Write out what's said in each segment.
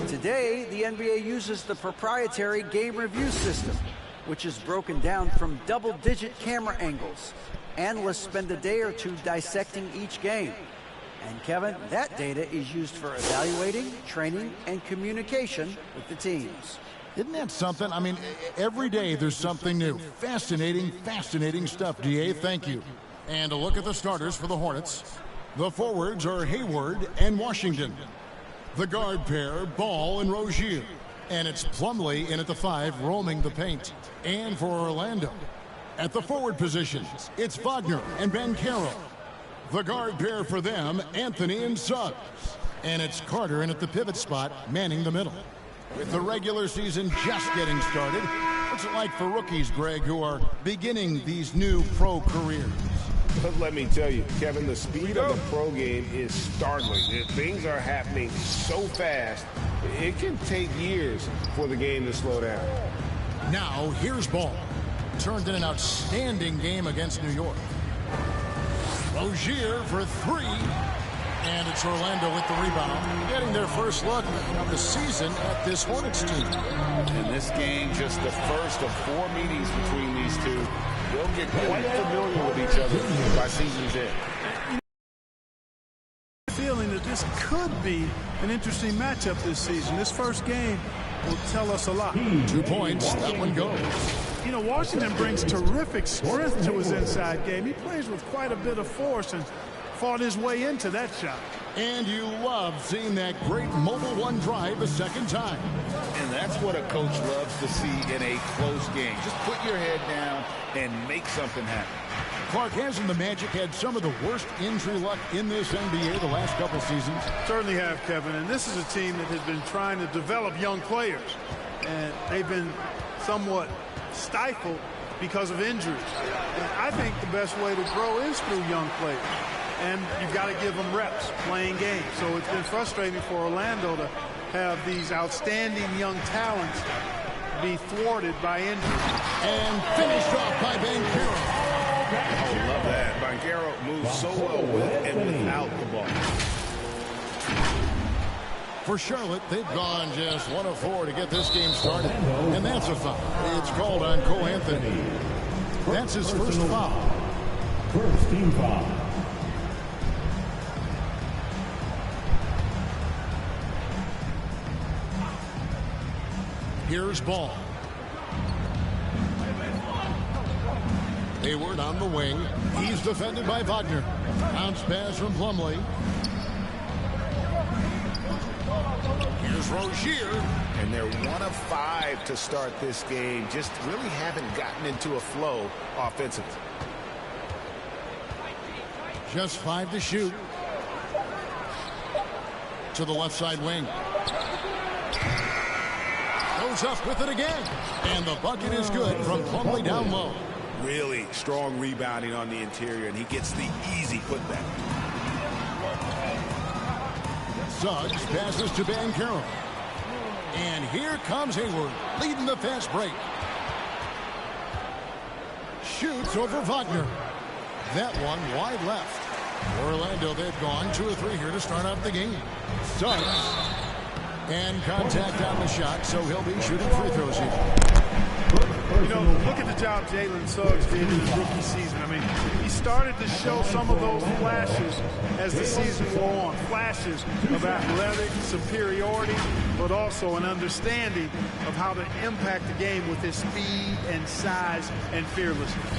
Today, the NBA uses the proprietary game review system, which is broken down from double-digit camera angles. Analysts spend a day or two dissecting each game. And Kevin, that data is used for evaluating, training, and communication with the teams. Isn't that something? I mean, every day there's something new. Fascinating, fascinating stuff, DA. Thank you. And a look at the starters for the Hornets. The forwards are Hayward and Washington. The guard pair, Ball and Rozier. And it's Plumlee in at the 5, roaming the paint. And for Orlando, at the forward positions, it's Wagner and Banchero. The guard pair for them, Anthony and Suggs. And it's Carter in at the pivot spot, manning the middle. With the regular season just getting started, what's it like for rookies, Greg, who are beginning these new pro careers? But let me tell you, Kevin, the speed of the pro game is startling. Things are happening so fast, it can take years for the game to slow down. Now, here's Ball. Turned in an outstanding game against New York. Rozier for 3. And it's Orlando with the rebound, getting their first look of the season at this Hornets team. And this game, just the first of 4 meetings between these two. They'll get quite familiar with each other by season's end. Feeling that this could be an interesting matchup this season. This first game will tell us a lot. 2 points, that one goes. You know, Washington brings terrific strength to his inside game. He plays with quite a bit of force and fought his way into that shot. And you love seeing that great mobile one drive a second time. And that's what a coach loves to see in a close game. Just put your head down and make something happen. Clark, hasn't the Magic had some of the worst injury luck in this NBA the last couple seasons? Certainly have, Kevin. And this is a team that has been trying to develop young players. And they've been somewhat stifled because of injuries. And I think the best way to grow is through young players. And you've got to give them reps playing games. So it's been frustrating for Orlando to have these outstanding young talents be thwarted by injury. And finished off by Banchero. I love that. Banchero moves so well with and without the ball. For Charlotte, they've gone just 1 of 4 to get this game started. And that's a foul. It's called on Cole Anthony. That's his first foul. First team foul. Here's Ball. Hayward on the wing. He's defended by Wagner. Bounce pass from Plumlee. Here's Rozier. And they're 1 of 5 to start this game. Just really haven't gotten into a flow offensively. Just 5 to shoot. To the left side wing. Goes up with it again. And the bucket is good from Plumlee down low. Really strong rebounding on the interior, and he gets the easy putback. Suggs passes to Banchero. And here comes Hayward, leading the fast break. Shoots over Wagner. That one wide left. Orlando, they've gone 2 of 3 here to start off the game. Suggs. And contact on the shot, so he'll be shooting free throws here. You know, look at the job Jalen Suggs did in his rookie season. I mean, he started to show some of those flashes as the season wore on. Flashes of athletic superiority, but also an understanding of how to impact the game with his speed and size and fearlessness.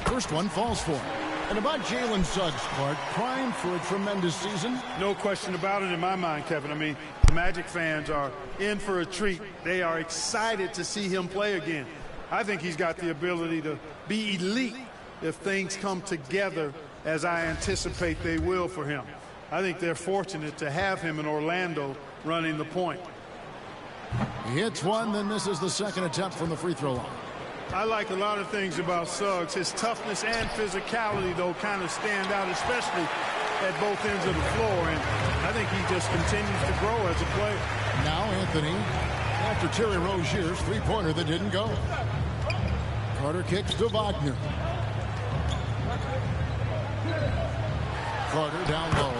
First one falls for him. And about Jalen Suggs, Clark, primed for a tremendous season. No question about it in my mind, Kevin. I mean, the Magic fans are in for a treat. They are excited to see him play again. I think he's got the ability to be elite if things come together as I anticipate they will for him. I think they're fortunate to have him in Orlando running the point. He hits one, then misses the second attempt from the free throw line. I like a lot of things about Suggs. His toughness and physicality, though, kind of stand out, especially at both ends of the floor. And I think he just continues to grow as a player. Now Anthony, after Terry Rozier's three-pointer that didn't go. Carter kicks to Wagner. Carter down low.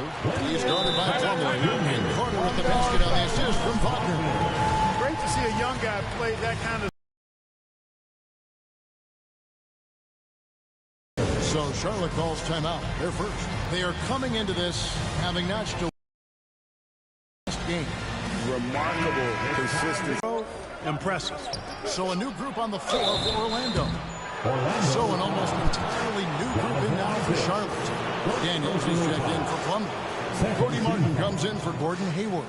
He's guarded by Plumlee. And Carter with the basket on the assist from Wagner. Great to see a young guy play that kind of. So Charlotte calls timeout. They're first. They are coming into this having notched a last game. Remarkable consistency. Impressive. So a new group on the floor for Orlando. So an almost entirely new group in now for Charlotte. Daniels is checked in for Plumlee. Cody Martin comes in for Gordon Hayward.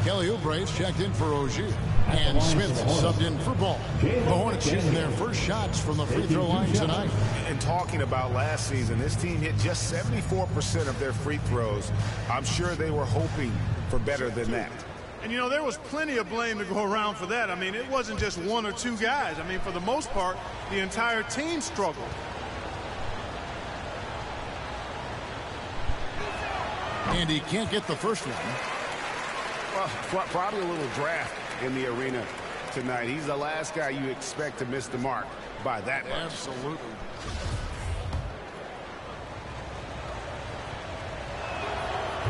Kelly Oubre's checked in for Ogier. And Smith subbed in for Ball. The Hornets shooting their first shots from the free throw line tonight. And talking about last season, this team hit just 74% of their free throws. I'm sure they were hoping for better than that. And, you know, there was plenty of blame to go around for that. I mean, it wasn't just one or two guys. I mean, for the most part, the entire team struggled. And he can't get the first one. Well, probably a little draft in the arena tonight. He's the last guy you expect to miss the mark by that much. Absolutely.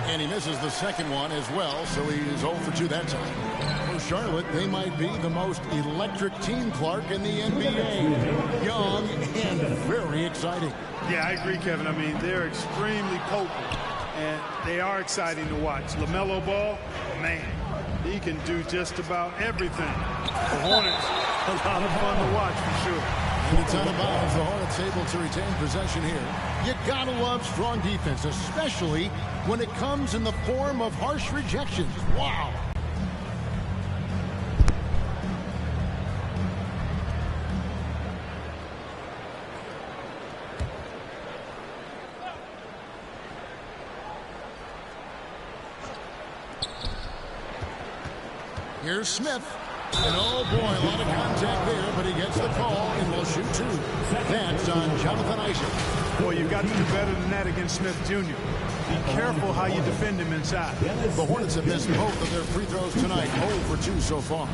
And he misses the second one as well, so he is 0 for 2 that time. For Charlotte, they might be the most electric team, Clark, in the NBA. Young and very exciting. Yeah, I agree, Kevin. I mean, they're extremely potent, and they are exciting to watch. LaMelo Ball, man, he can do just about everything. The Hornets, a lot of fun to watch for sure. And it's out of bounds. The Hornets able to retain possession here. You gotta love strong defense, especially when it comes in the form of harsh rejections. Wow. Here's Smith. And oh boy, a lot of contact there, but he gets the call and will shoot 2. That's on Jonathan Isaac. Boy, you've got to do better than that against Smith Jr. Be careful how you defend him inside. The Hornets have missed both of their free throws tonight, 0 for 2 so far.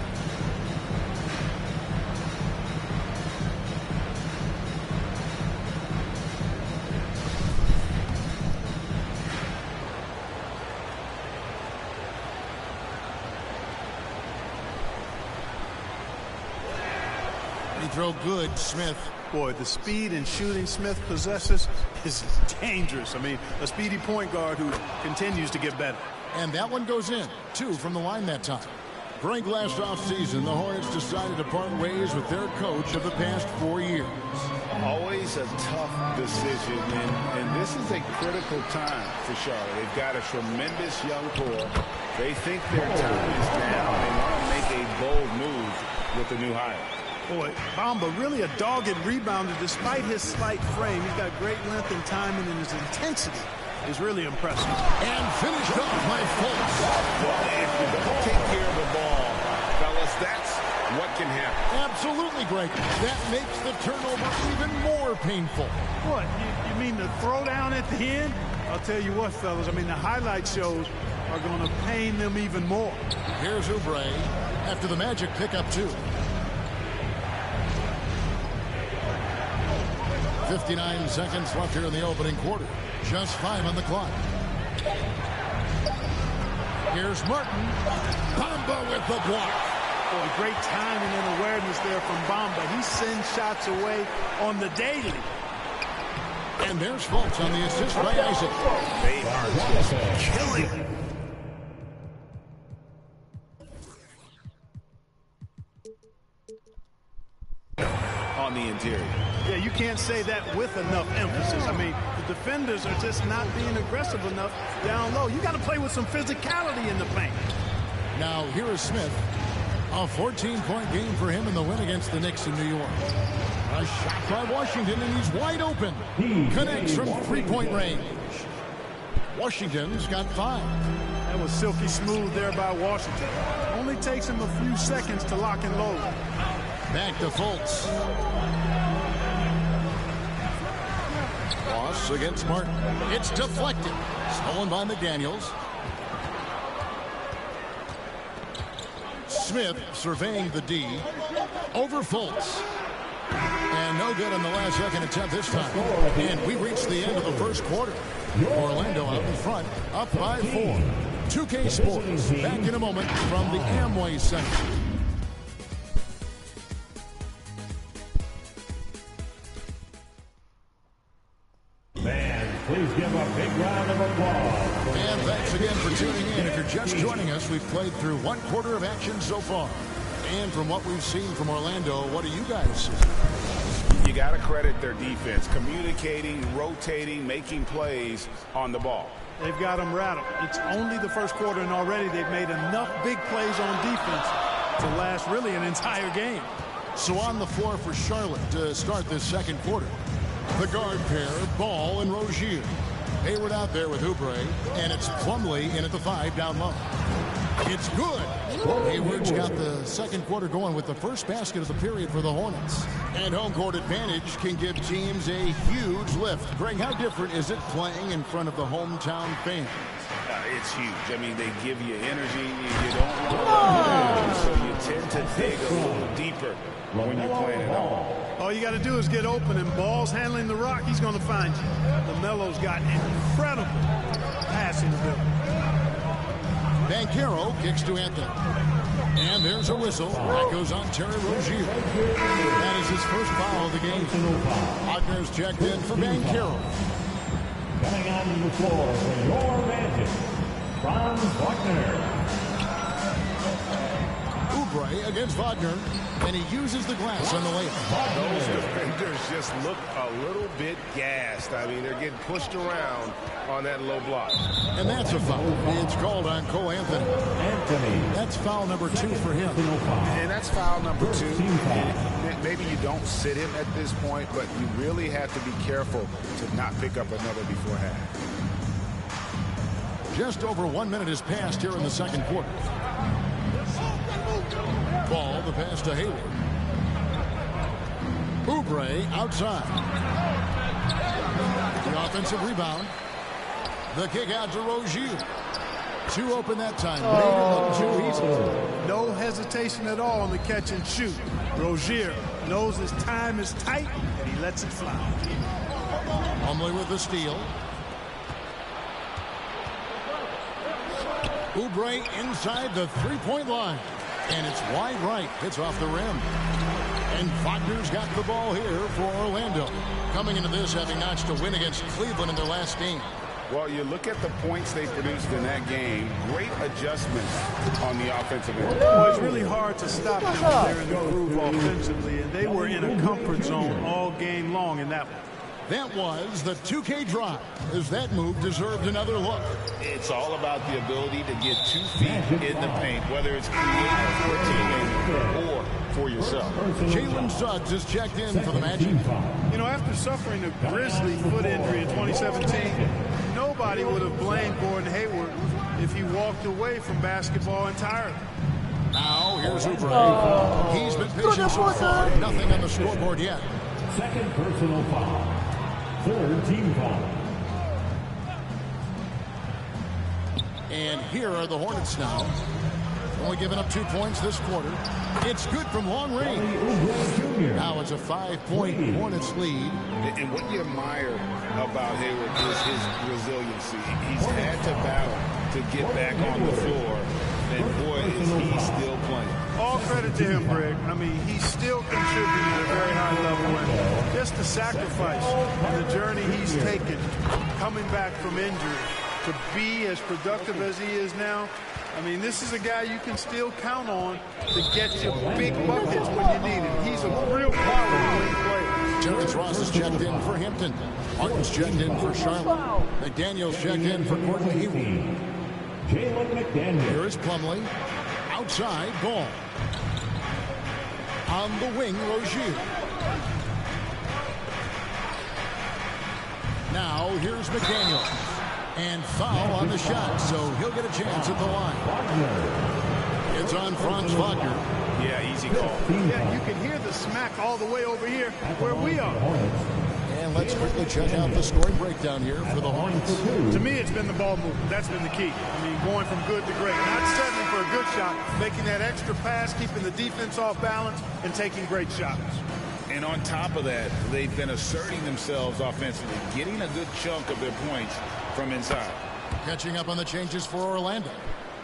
Throw good, Smith. Boy, the speed and shooting Smith possesses is dangerous. I mean, a speedy point guard who continues to get better. And that one goes in. 2 from the line that time. During last offseason, the Hornets decided to part ways with their coach of the past 4 years. Always a tough decision, and this is a critical time for Charlotte. They've got a tremendous young core. They think their time is now. They want to make a bold move with the new hire. Boy, Bamba really a dogged rebounder despite his slight frame. He's got great length and timing, and his intensity is really impressive. And finished off by Fultz. Well, if you don't take care of the ball, fellas, that's what can happen. Absolutely, Greg. That makes the turnover even more painful. What, you mean the throwdown at the end? I'll tell you what, fellas, I mean, the highlight shows are going to pain them even more. Here's Oubre after the Magic pick up 2. 59 seconds left here in the opening quarter. Just 5 on the clock. Here's Martin. Bamba with the block. Boy, great timing and awareness there from Bamba. He sends shots away on the daily. And there's Fultz on the assist by Isaac. They are just killing. On the interior. Yeah, you can't say that with enough emphasis. I mean, the defenders are just not being aggressive enough down low. You got to play with some physicality in the paint. Now, here is Smith. A 14-point game for him in the win against the Knicks in New York. A shot by Washington, and he's wide open. Connects from 3-point range. Washington's got 5. That was silky smooth there by Washington. Only takes him a few seconds to lock and load. Back to Fultz. Loss against Martin. It's deflected. Stolen by McDaniels. Smith surveying the D. Over Fultz. And no good on the last second attempt this time. And we reached the end of the first quarter. Orlando out in front, up by 4. 2K Sports, back in a moment from the Amway Center. Please give a big round of applause. And thanks again for tuning in. If you're just joining us, we've played through one quarter of action so far. And from what we've seen from Orlando, what do you guys see? You got to credit their defense, communicating, rotating, making plays on the ball. They've got them rattled. It's only the first quarter, and already they've made enough big plays on defense to last really an entire game. So on the floor for Charlotte to start this second quarter. The guard pair, Ball and Rozier. Hayward out there with Oubre, and it's Plumlee in at the 5 down low. It's good. Hayward's got the second quarter going with the first basket of the period for the Hornets. And home court advantage can give teams a huge lift. Greg, how different is it playing in front of the hometown fans? It's huge. I mean, they give you energy. You don't want to, so you tend to dig a little deeper when you're playing at home. All you got to do is get open, and Ball's handling the rock. He's going to find you. LaMelo's got incredible passing ability. Banchero kicks to Anthony. And there's a whistle. That goes on Terry Rozier. That is his first foul of the game. Wagner's checked in for Banchero. Coming on the floor for your Magic, Franz Wagner. Oubre against Wagner, and he uses the glass on the layup. Those defenders just look a little bit gassed. I mean, they're getting pushed around on that low block. And that's a foul. It's called on Cole Anthony. That's foul number 2 for him. And that's foul number 2. Maybe you don't sit him at this point, but you really have to be careful to not pick up another before half. Just over 1 minute has passed here in the second quarter. Ball, the pass to Hayward. Oubre outside. The offensive rebound. The kick out to Rozier. 2 open that time. Made it look too easy. No hesitation at all on the catch and shoot. Rozier knows his time is tight, and he lets it fly. Plumlee with the steal. Oubre inside the three-point line. And it's wide right. Hits off the rim. And Wagner's got the ball here for Orlando. Coming into this, having notched a win against Cleveland in their last game. Well, you look at the points they produced in that game. Great adjustments on the offensive end. Well, it's really hard to stop them when they're in the groove offensively, and they were in a comfort zone all game long in that one. That was the 2K drive, as that move deserved another look. It's all about the ability to get 2 feet in the paint, whether it's creating for a teammate or for yourself. Jalen Suggs is checked in for the Magic. You know, after suffering a grisly foot injury in 2017, nobody would have blamed Gordon Hayward if he walked away from basketball entirely. Now, here's Oubre. He's been patient so far. Nothing on the scoreboard yet. Second personal foul. Third team foul. And here are the Hornets now. Only giving up 2 points this quarter. It's good from long range. Now it's a 5-point Hornets lead. And what you admire about Hayward is his resiliency. He's had to battle to get back on the floor. And boy, is he still playing. All credit to him, Greg. I mean, he's still contributing at a very high level. And just the sacrifice on the journey he's taken, coming back from injury, to be as productive as he is now. I mean, this is a guy you can still count on to get you big buckets when you need it. He's a real power wing player. Terrence Ross is checked in for Hampton. Martin's checked in for Charlotte. McDaniel's checked in for Gordon Hayward. Jalen McDaniel. Here is Plumlee. Outside, Ball. On the wing, Rozier. Now, here's McDaniel. And foul on the shot, so he'll get a chance at the line. It's on Franz Wagner. Yeah, easy call. Yeah, you can hear the smack all the way over here where we are. And let's quickly check out the scoring breakdown here for the Hornets. To me, it's been the ball movement. That's been the key. I mean, going from good to great. Not settling for a good shot, making that extra pass, keeping the defense off balance, and taking great shots. And on top of that, they've been asserting themselves offensively, getting a good chunk of their points from inside. Catching up on the changes for Orlando.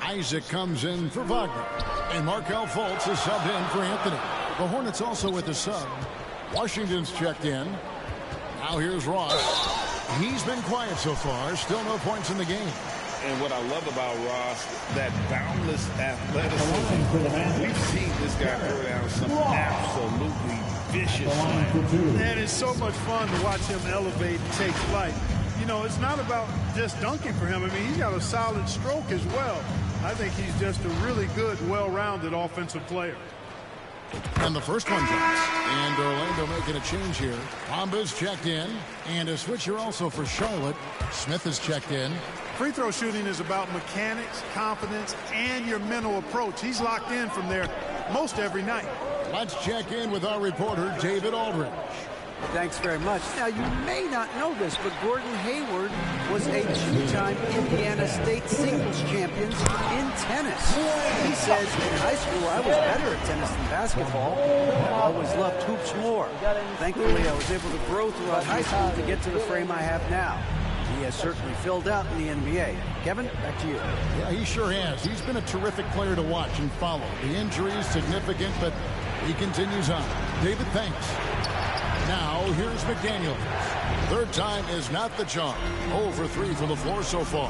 Isaac comes in for Wagner. And Markelle Fultz is subbed in for Anthony. The Hornets also with the sub. Washington's checked in. Now here's Ross. He's been quiet so far. Still no points in the game. And what I love about Ross, that boundless athleticism. We've seen this guy throw down some absolutely vicious slams. And it's so much fun to watch him elevate and take flight. You know, it's not about just dunking for him. I mean, he's got a solid stroke as well. I think he's just a really good, well-rounded offensive player. And the first one drops. And Orlando making a change here. Bomba's checked in. And a switcher also for Charlotte. Smith is checked in. Free throw shooting is about mechanics, confidence, and your mental approach. He's locked in from there most every night. Let's check in with our reporter, David Aldridge. Thanks very much. Now, you may not know this, but Gordon Hayward was a two-time Indiana State singles champion in tennis. He says, in high school, I was better at tennis than basketball. I always loved hoops more. Thankfully, I was able to grow throughout high school to get to the frame I have now. He has certainly filled out in the NBA. Kevin, back to you. Yeah, he sure has. He's been a terrific player to watch and follow. The injury is significant, but he continues on. David, thanks. Now, here's McDaniel. Third time is not the charm. 0 for 3 from the floor so far.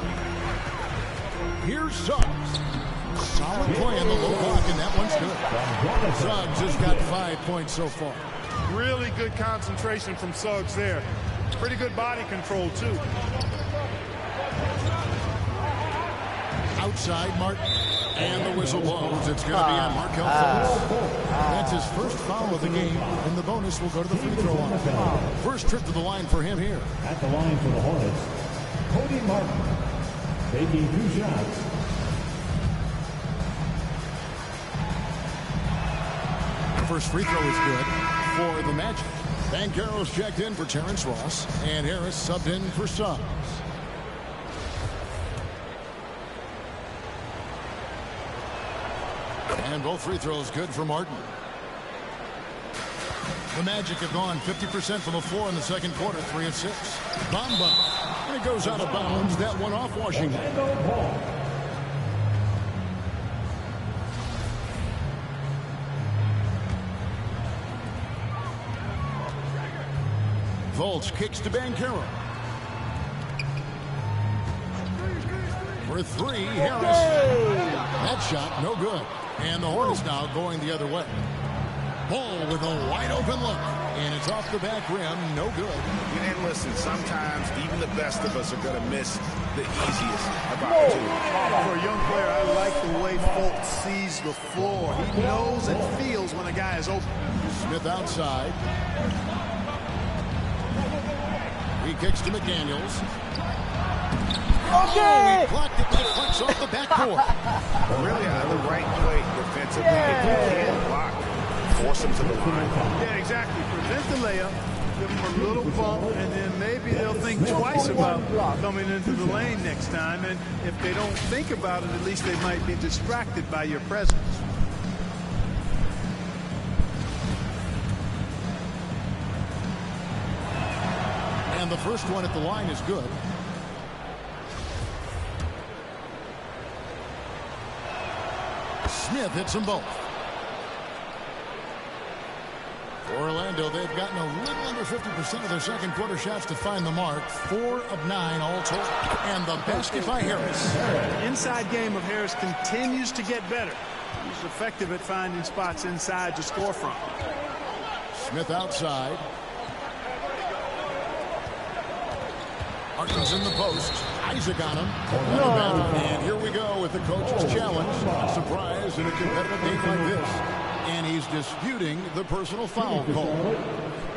Here's Suggs. Solid play in the low block, and that one's good. Suggs has got 5 points so far. Really good concentration from Suggs there. Pretty good body control, too. Outside, Martin. And the whistle blows. It's going to be on Markelle Fultz. That's his first foul of the game, and the bonus will go to the free throw line. First trip to the line for him here. At the line for the Hornets, Cody Martin, taking 2 shots. The first free throw is good for the Magic. Banchero's checked in for Terrence Ross, and Harris subbed in for Suggs. And both free throws good for Martin. The Magic have gone 50% from the floor in the second quarter, 3 of 6. Bamba. And it goes out of bounds. That one off Washington. Fultz kicks to Banchero. For 3, Harris. That shot, no good. And the Hornets now going the other way. Ball with a wide open look. And it's off the back rim, no good. And listen, sometimes even the best of us are going to miss the easiest of opportunities. For a young player, I like the way Fultz sees the floor. He knows and feels when a guy is open. Smith outside. He kicks to McDaniels. Okay. He blocked it, but it flicks off the backboard. Really out of the right play defensively. If you can't block, force him to the line. Yeah, exactly. Prevent the layup, give them a little bump, and then maybe they'll think twice about coming into the lane next time. And if they don't think about it, at least they might be distracted by your presence. And the first one at the line is good. Smith hits them both. For Orlando, they've gotten a little under 50% of their second quarter shots to find the mark. 4 of 9 all total. And the basket by Harris. The inside game of Harris continues to get better. He's effective at finding spots inside to score from. Smith outside. Martin's in the post. Isaac on him. And here we go with the coach's challenge. Not surprised in a competitive game like this. And he's disputing the personal foul call.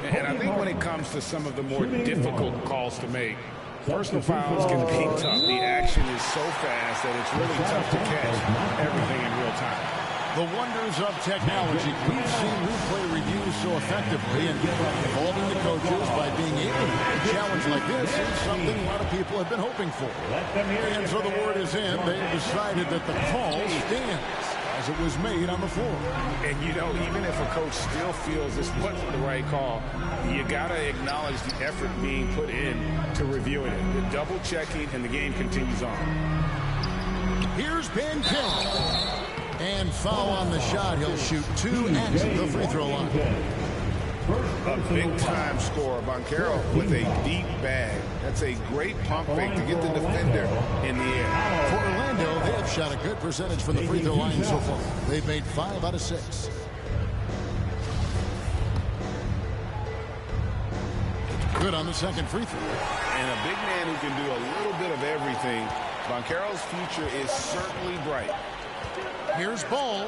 And I think when it comes to some of the more difficult calls to make, personal fouls can be tough. The action is so fast that it's really tough to catch everything in real time. The wonders of technology. We've seen replay reviews so effectively, and involving the coaches by being able to make a challenge like this is something a lot of people have been hoping for. And so the word is in. They've decided that the call stands. as it was made on the floor. And, you know, even if a coach still feels this wasn't the right call, you got to acknowledge the effort being put in to reviewing it. The double checking, and the game continues on. Here's Ben Carroll. And foul on the shot. He'll shoot 2 at the free throw line. A big-time scorer, Banchero with a deep bag. That's a great pump fake to get the defender in the air. For Orlando, they have shot a good percentage from the free throw line so far. They've made 5 out of 6. Good on the second free throw. And a big man who can do a little bit of everything. Banchero's future is certainly bright. Here's Ball.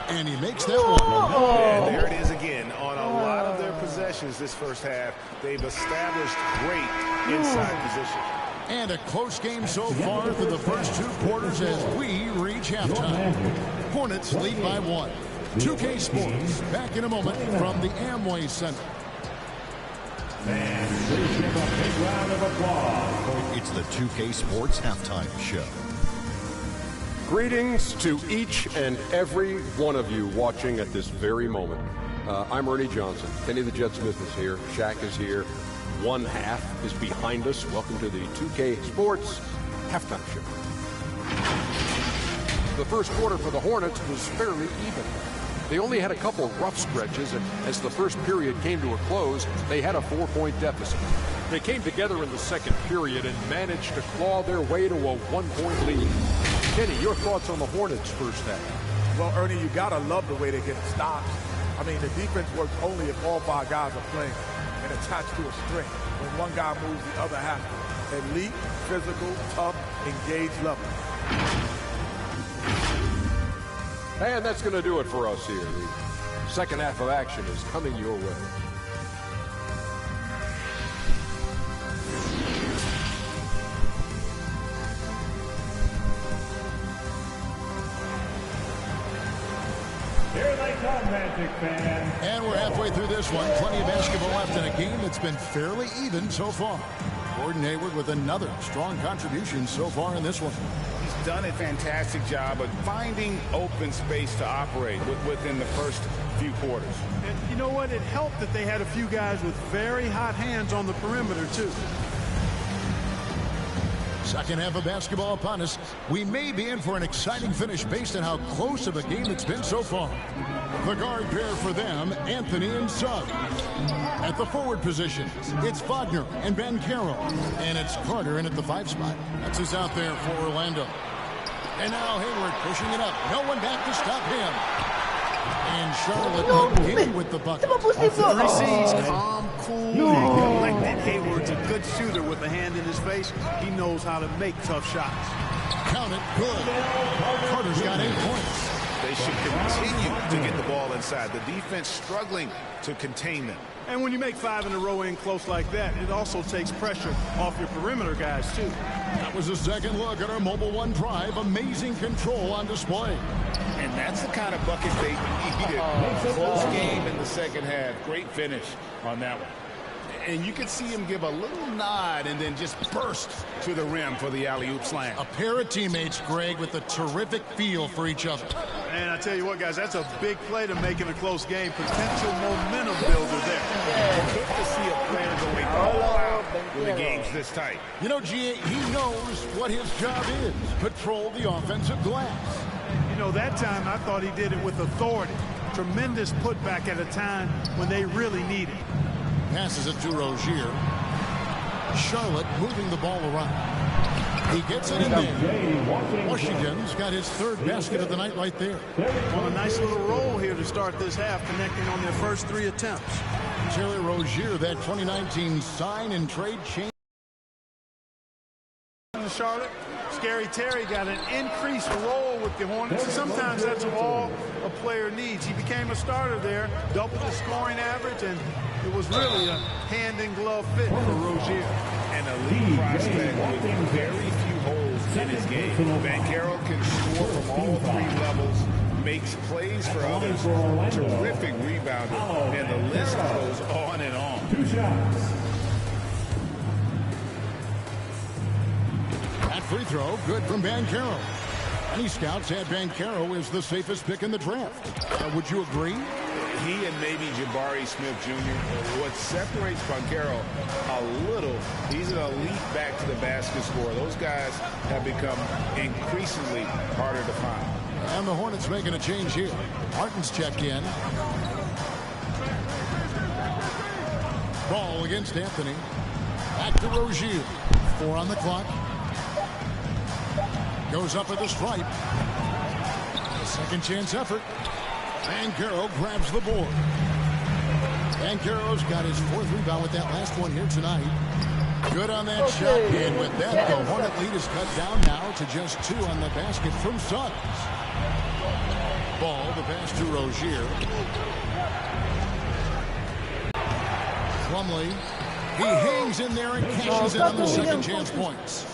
And he makes that one. And there it is again. On a lot of their possessions this first half, they've established great inside position. And a close game so far through the first 2 quarters as we reach halftime. Hornets lead by 1. 2K Sports back in a moment from the Amway Center. And please give a big round of applause. It's the 2K Sports Halftime Show. Greetings to each and every one of you watching at this very moment. I'm Ernie Johnson. Kenny the Jet Smith is here. Shaq is here. One half is behind us. Welcome to the 2K Sports Halftime Show. The first quarter for the Hornets was fairly even. They only had a couple rough stretches, and as the first period came to a close, they had a 4-point deficit. They came together in the second period and managed to claw their way to a 1-point lead. Kenny, your thoughts on the Hornets' first half? Well, Ernie, you got to love the way they get stopped. I mean, the defense works only if all 5 guys are playing and attached to a string. When one guy moves, the other has to. Elite, physical, tough, engaged level. And that's going to do it for us here. The second half of action is coming your way. Here they come, Magic fans. And we're halfway through this one. Plenty of basketball left in a game that's been fairly even so far. Gordon Hayward with another strong contribution so far in this one. He's done a fantastic job of finding open space to operate within the first few quarters. And you know what? It helped that they had a few guys with very hot hands on the perimeter, too. Second half of basketball upon us. We may be in for an exciting finish based on how close of a game it's been so far. The guard pair for them, Anthony and Suggs. At the forward position, it's Wagner and Ben Carroll. And it's Carter in at the 5 spot. That's who's out there for Orlando. And now Hayward pushing it up. No one back to stop him. And Charlotte again with the bucket. He's calm, cool, and collected. Hayward's a good shooter with a hand in his face. He knows how to make tough shots. Count it, good. Carter's got 8 points. They should continue to get the ball inside. The defense struggling to contain them. And when you make 5 in a row in close like that, it also takes pressure off your perimeter guys, too. That was a second look at our Mobile One drive. Amazing control on display. And that's the kind of bucket they needed. Close game in the second half. Great finish on that one. And you could see him give a little nod and then just burst to the rim for the alley-oop slam. A pair of teammates, Greg, with a terrific feel for each other. And I tell you what, guys, that's a big play to make in a close game. Potential momentum builder there. Good to see a player going all out when the game's this tight. You know, G.A., he knows what his job is. Patrol the offensive glass. You know, that time I thought he did it with authority. Tremendous putback at a time when they really need it. Passes it to Rozier. Charlotte moving the ball around. He gets it in there. Washington's got his 3rd basket of the night right there. On a nice little roll here to start this half, connecting on their first 3 attempts. Terry Rozier, that 2019 sign and trade change. Charlotte, Scary Terry got an increased role with the Hornets. Sometimes that's all a player needs. He became a starter there, doubled his scoring average, and it was really a hand-in-glove fit for Rozier. An elite prospect with very few holes in his game. Banchero can score from all 3 levels, makes plays for others, terrific rebounder, and the list goes on and on. 2 shots. That free throw, good from Banchero. Many scouts had Banchero as the safest pick in the draft. Would you agree? He and maybe Jabari Smith Jr. What separates Banchero a little, he's an elite back to the basket scorer. Those guys have become increasingly harder to find. And the Hornets making a change here. Martin's checked in. Ball against Anthony. Back to Rozier. 4 on the clock. Goes up at the stripe. A second chance effort. Banchero grabs the board. Banchero's got his 4th rebound with that last one here tonight. Good on that shot. And with that, the Hornet lead is cut down now to just 2 on the basket from Suggs. Ball, the pass to Rozier. Plumlee. He hangs in there and cashes in on the second chance points.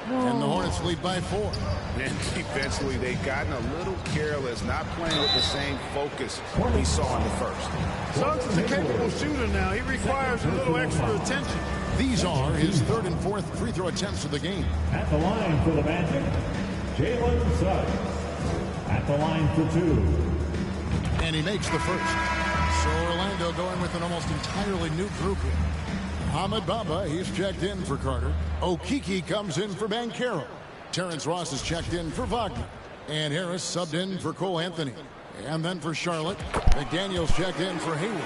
And the Hornets lead by 4. And defensively, they've gotten a little careless, not playing with the same focus we saw in the first. Suggs is a capable shooter now. He requires a little extra attention. These are his 3rd and 4th free throw attempts of the game. At the line for the Magic, Jalen Suggs. At the line for 2. And he makes the first. So Orlando going with an almost entirely new group here. Ahmed Bamba, he's checked in for Carter. Okeke comes in for Banchero. Terrence Ross is checked in for Wagner. And Harris subbed in for Cole Anthony. And then for Charlotte, McDaniels checked in for Hayward.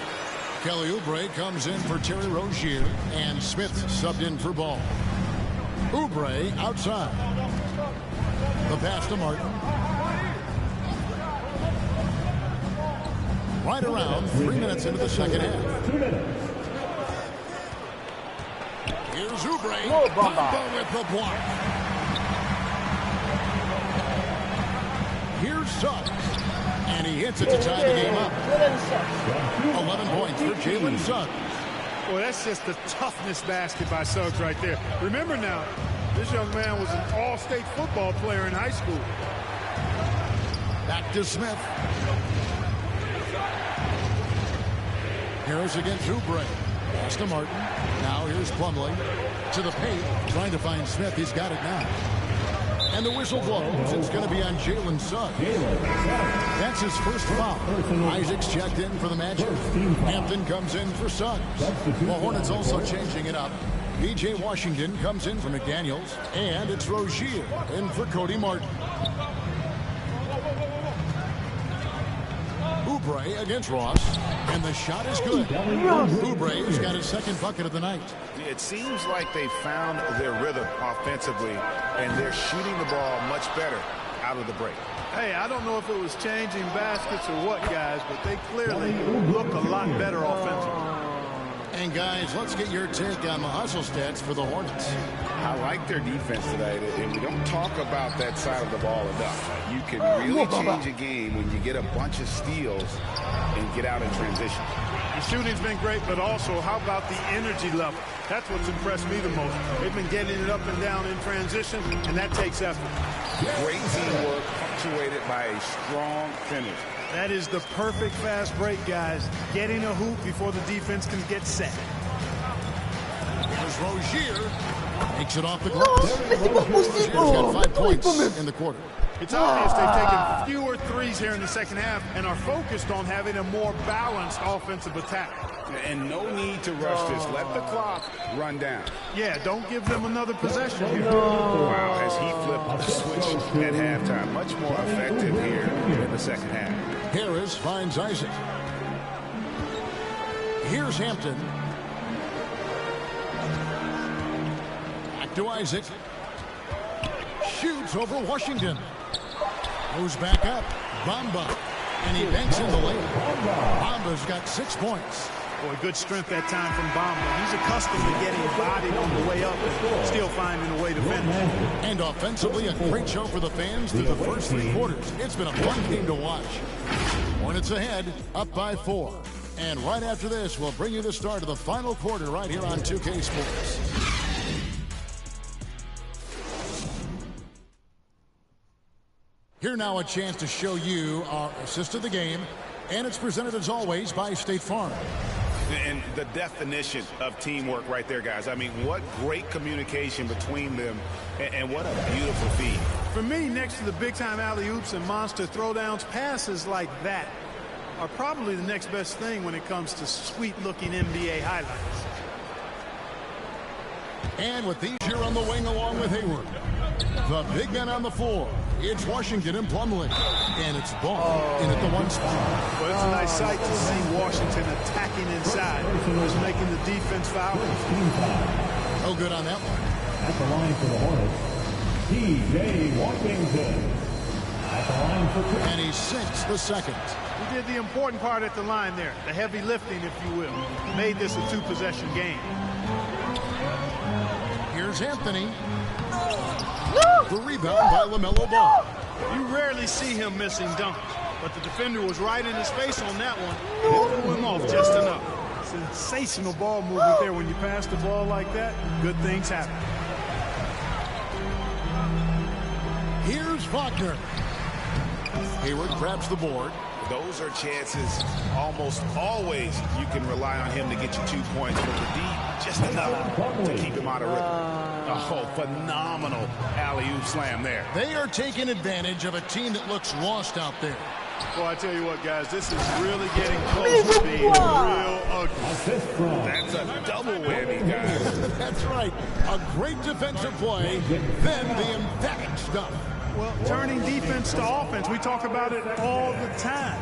Kelly Oubre comes in for Terry Rozier. And Smith subbed in for Ball. Oubre outside. The pass to Martin. Right around 3 minutes into the second half. 2 minutes. Here's Oubre. Bamba with the block. Here's Suggs. And he hits it to tie the game up. 11 points for Jalen Suggs. Boy, that's just the toughness basket by Suggs right there. Remember now, this young man was an all-state football player in high school. Back to Smith. Harris against Oubre. Pass to Martin. Now here's Plumlee. To the paint. Trying to find Smith. He's got it now. And the whistle blows. It's going to be on Jalen Suggs. That's his first foul. Isaac's checked in for the Magic. Hampton comes in for Suggs. The Hornets also changing it up. B.J. Washington comes in for McDaniels. And it's Rozier in for Cody Martin. Oubre against Ross. And the shot is good. Oubre has got his 2nd bucket of the night. It seems like they found their rhythm offensively, and they're shooting the ball much better out of the break. Hey, I don't know if it was changing baskets or what, guys, but they clearly look a lot better offensively. And guys, let's get your take on the hustle stats for the Hornets. I like their defense tonight, and we don't talk about that side of the ball enough. You can really change a game when you get a bunch of steals and get out in transition. The shooting's been great, but also how about the energy level? That's what's impressed me the most. They've been getting it up and down in transition, and that takes effort. Great teamwork punctuated by a strong finish. That is the perfect fast break, guys. Getting a hoop before the defense can get set. Here's Rozier. Takes it off the glass. Rozier's got 5 points in the quarter. It's obvious they've taken fewer threes here in the second half and are focused on having a more balanced offensive attack. And no need to rush this. Let the clock run down. Yeah, don't give them another possession here. Wow, as he flipped the switch at halftime. Much more effective here in the second half. Harris finds Isaac. Here's Hampton. Back to Isaac. Shoots over Washington. Goes back up. Bamba. And he banks in the lane. Bamba's got 6 points. Boy, good strength that time from Bamba. He's accustomed to getting bodied on the way up and still finding a way to finish. And offensively, a great show for the fans through the first 3 quarters. It's been a fun game to watch. Hornets ahead, up by 4. And right after this, we'll bring you the start of the final quarter right here on 2K Sports. Here now a chance to show you our assist of the game, and it's presented as always by State Farm. And the definition of teamwork right there, guys. I mean, what great communication between them, and what a beautiful feed. For me, next to the big-time alley-oops and monster throwdowns, passes like that are probably the next best thing when it comes to sweet-looking NBA highlights. And with these here on the wing along with Hayward, the big men on the floor, it's Washington and Plumlee. And it's Ball in at the 1 spot. Well, it's a nice sight to see Washington attacking inside. Just making the defense foul. No good on that one. At the line for the Hornets, T.J. Washington. At the line for 2. And he sinks the second. He did the important part at the line there. The heavy lifting, if you will. Made this a 2-possession game. Here's Anthony. The rebound by LaMelo Ball. You rarely see him missing dunks, but the defender was right in his face on that one. It threw him off just enough. Sensational ball movement there. When you pass the ball like that, good things happen. Here's Wagner. Hayward grabs the board. Those are chances almost always you can rely on him to get you 2 points, but the D just enough to keep him out of rhythm. Oh, phenomenal alley-oop slam there. They are taking advantage of a team that looks lost out there. Well, I tell you what, guys, this is really getting close to being real ugly. That's a double whammy, guys. That's right. A great defensive play, then the emphatic stuff. Well, turning defense to offense, we talk about it all the time.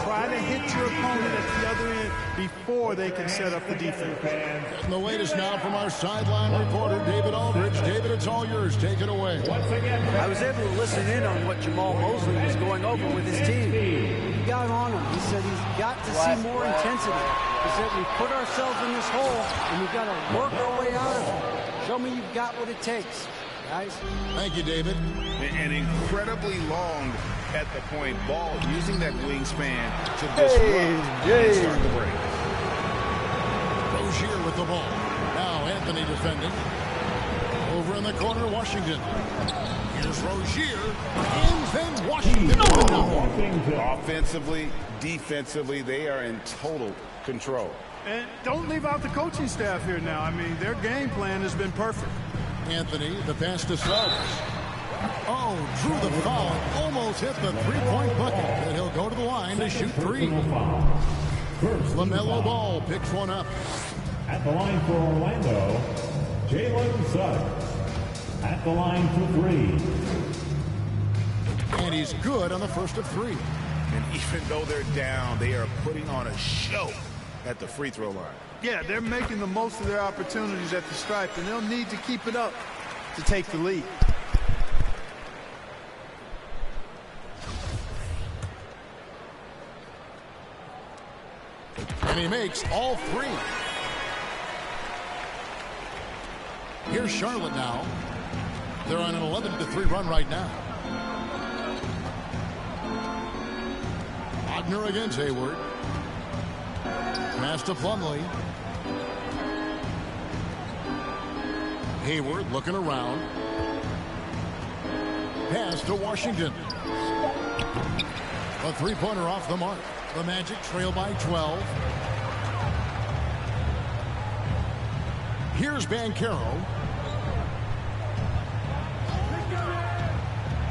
Try to hit your opponent at the other end before they can set up the defense. And the latest now from our sideline reporter, David Aldridge. David, it's all yours. Take it away. I was able to listen in on what Jamal Mosley was going over with his team. He got on him. He said he's got to see more intensity. He said we put ourselves in this hole, and we've got to work our way out of it. Show me you've got what it takes. Guys. Thank you, David. And incredibly long at the point. Ball using that wingspan to disrupt and start the break. Rozier with the ball. Now Anthony defending. Over in the corner, Washington. Here's Rozier. And then Washington. Offensively, defensively, they are in total control. And don't leave out the coaching staff here now. I mean, their game plan has been perfect. Anthony, the pass to Suggs. Oh, drew the foul. Almost hit the three-point bucket. And he'll go to the line to shoot 3. LaMelo Ball picks one up. At the line for Orlando, Jalen Suggs. At the line for 3. And he's good on the first of 3. And even though they're down, they are putting on a show at the free throw line. Yeah, they're making the most of their opportunities at the stripe, and they'll need to keep it up to take the lead. And he makes all 3. Here's Charlotte now. They're on an 11-3 run right now. Wagner against Hayward. Pass to Plumlee. Hayward looking around. Pass to Washington. A three-pointer off the mark. The Magic trail by 12. Here's Banchero.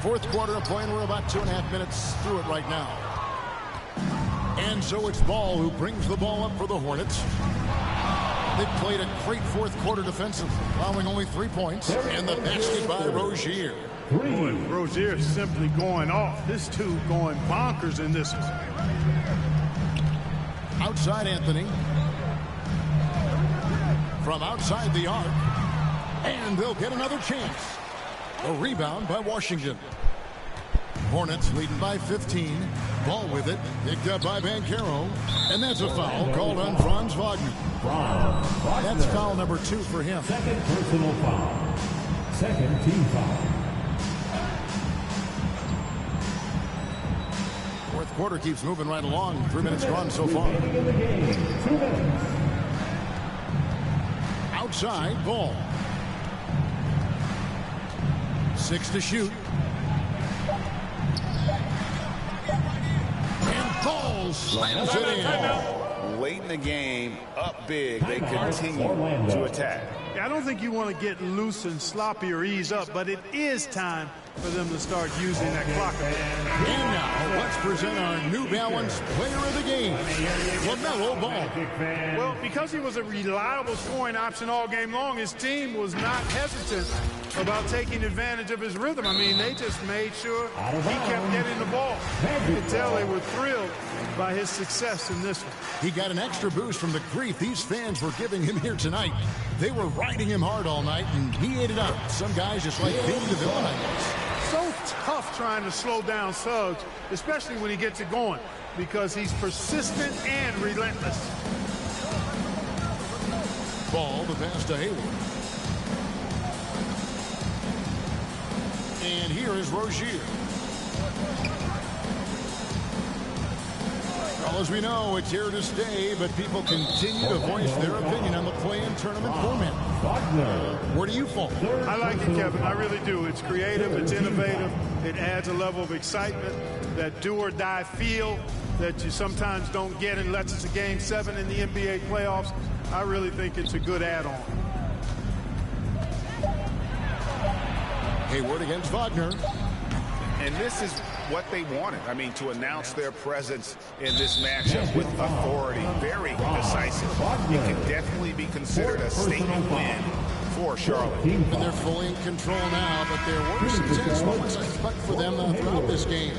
Fourth quarter of play, and we're about 2.5 minutes through it right now. And so it's Ball who brings the ball up for the Hornets. They've played a great fourth quarter defensively, allowing only 3 points. And the basket by Rozier. Boy, Rozier's simply going off. This dude going bonkers in this one. Outside Anthony. From outside the arc. And they'll get another chance. A rebound by Washington. Hornets leading by 15. Ball with it. Picked up by Banchero. And that's a foul called on Franz Wagner. That's foul number 2 for him. Second personal foul. Second team foul. Fourth quarter keeps moving right along. 3 minutes gone so far. 2 minutes. Outside, Ball. 6 to shoot. And Ball slams it in. Late in the game, up big, they continue to attack. Yeah, I don't think you want to get loose and sloppy or ease up, but it is time for them to start using that clock. And now, let's present our New Balance Player of the Game, LaMelo Ball. Well, because he was a reliable scoring option all game long, his team was not hesitant about taking advantage of his rhythm. I mean, they just made sure he kept getting the ball. You could tell they were thrilled by his success in this one. He got an extra boost from the grief these fans were giving him here tonight. They were riding him hard all night, and he ate it up. Some guys just like being the villain, I guess. So tough trying to slow down Suggs, especially when he gets it going, because he's persistent and relentless. Ball, the pass to Hayward. And here is Rozier. Well, as we know, it's here to stay, but people continue to voice their opinion on the play-in tournament format. Where do you fall? I like it, Kevin. I really do. It's creative. It's innovative. It adds a level of excitement, that do-or-die feel that you sometimes don't get unless it's a Game 7 in the NBA playoffs. I really think it's a good add-on. Hayward against Wagner. And this is what they wanted. I mean, to announce their presence in this matchup with authority, very decisive. It can definitely be considered a statement win for Charlotte. And they're fully in control now, but there were some tense moments I expect for them throughout this game.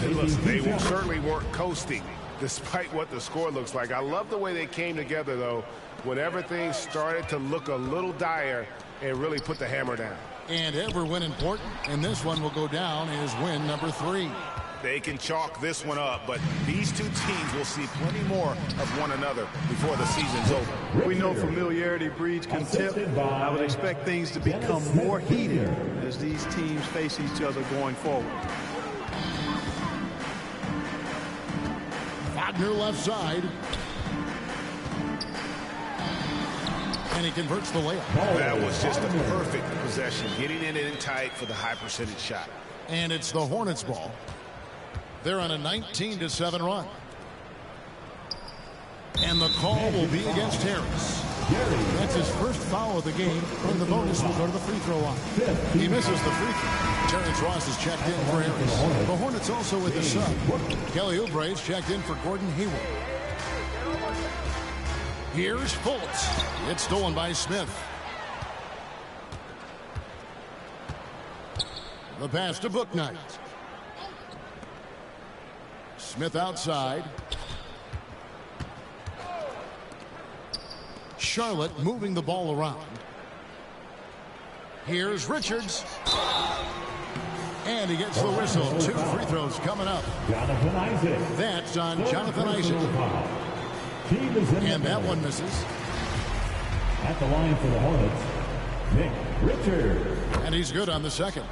Listen, they certainly weren't coasting, despite what the score looks like. I love the way they came together, though, whenever things started to look a little dire and really put the hammer down. And every win important, and this one will go down as win number 3. They can chalk this one up, but these two teams will see plenty more of one another before the season's over. We know familiarity breeds contempt. I would expect things to become more heated as these teams face each other going forward. Wagner left side. And he converts the layup. That was just a perfect possession, getting it in tight for the high percentage shot. And it's the Hornets ball. They're on a 19-7 run. And the call will be against Harris. That's his first foul of the game, and the bonus will go to the free throw line. He misses the free throw. Terrence Ross is checked in for Harris. The Hornets also with the sub. Kelly Oubre is checked in for Gordon Hayward. Here's Fultz. It's stolen by Smith. The pass to Bouknight. Smith outside. Charlotte moving the ball around. Here's Richards. And he gets the whistle. 2 free throws coming up. Jonathan Isaac. That's on Jonathan Isaac. And that one misses. At the line for the Hornets, Nick Richards. And he's good on the second.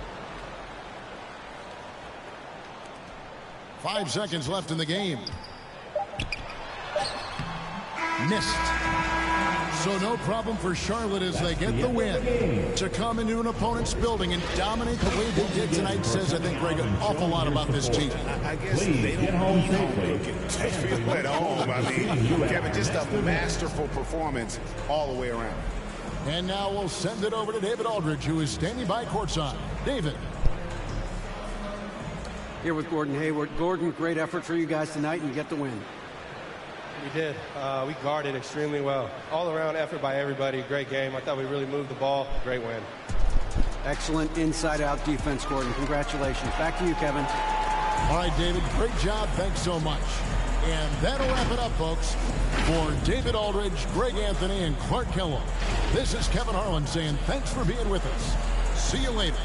5 seconds left in the game. Missed. So no problem for Charlotte as they get the win. To come into an opponent's building and dominate the way they did tonight says, I think, Greg, an awful lot about this team. I guess they don't need home cooking. They feel at home. I mean, Kevin, just a masterful performance all the way around. And now we'll send it over to David Aldridge, who is standing by courtside. David. Here with Gordon Hayward. Gordon, great effort for you guys tonight, and you get the win. We did. We guarded extremely well. All-around effort by everybody. Great game. I thought we really moved the ball. Great win. Excellent inside-out defense, Gordon. Congratulations. Back to you, Kevin. All right, David, great job. Thanks so much. And that'll wrap it up, folks. For David Aldridge, Greg Anthony, and Clark Kellogg, this is Kevin Harlan saying thanks for being with us. See you later.